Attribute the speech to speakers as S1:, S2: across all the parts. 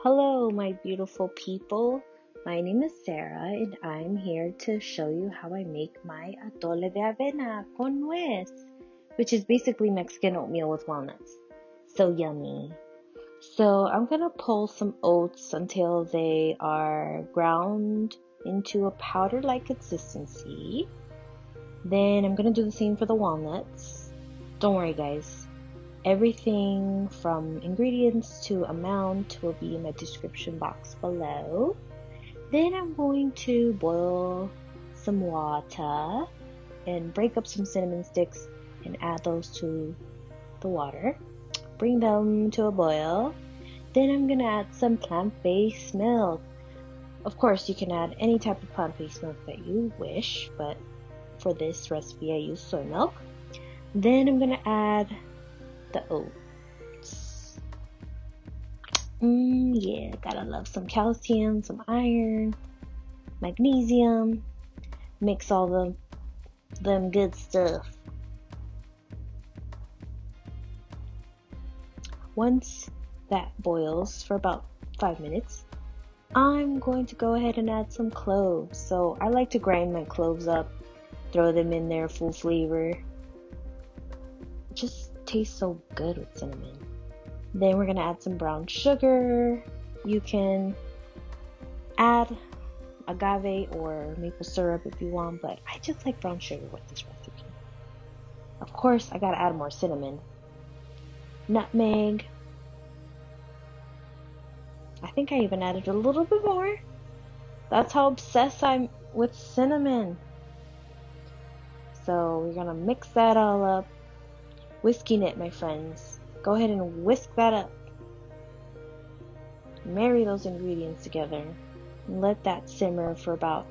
S1: Hello, my beautiful people. My name is Sarah, and I'm here to show you how I make my Atole de Avena con Nuez, which is basically Mexican oatmeal with walnuts. So yummy. So I'm going to pull some oats until they are ground into a powder-like consistency. Then I'm going to do the same for the walnuts. Don't worry, guys. Everything from ingredients to amount will be in my description box below. Then I'm going to boil some water and break up some cinnamon sticks and add those to the water. Bring them to a boil. Then I'm going to add some plant-based milk. Of course, you can add any type of plant-based milk that you wish, but for this recipe I use soy milk. Then I'm going to add the oats. Yeah, gotta love some calcium, some iron, magnesium. Mix all them good stuff. Once that boils for about 5 minutes, I'm going to go ahead and add some cloves. So I like to grind my cloves up, throw them in there full flavor. Just tastes so good with cinnamon. Then we're gonna add some brown sugar. You can add agave or maple syrup if you want, but I just like brown sugar with this recipe. Of course, I gotta add more cinnamon. Nutmeg. I think I even added a little bit more. That's how obsessed I'm with cinnamon. So we're gonna mix that all up. Whisking it, my friends. Go ahead and whisk that up. Marry those ingredients together. And let that simmer for about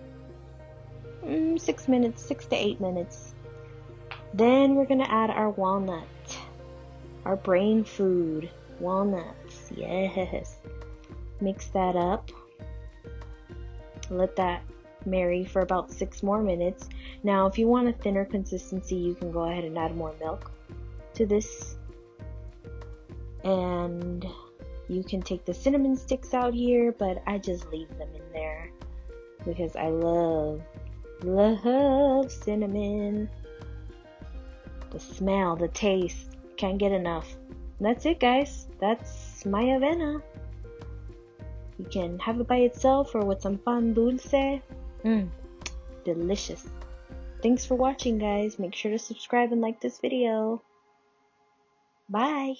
S1: 6 minutes, 6 to 8 minutes. Then we're going to add our walnut. Our brain food. Walnuts. Yes. Mix that up. Let that marry for about 6 more minutes. Now, if you want a thinner consistency, you can go ahead and add more milk to this, and you can take the cinnamon sticks out here, but I just leave them in there because I love cinnamon. The smell, the taste, can't get enough. And that's it, guys. That's my Avena. You can have it by itself or with some pan dulce. Delicious. Thanks for watching, guys. Make sure to subscribe and like this video. Bye.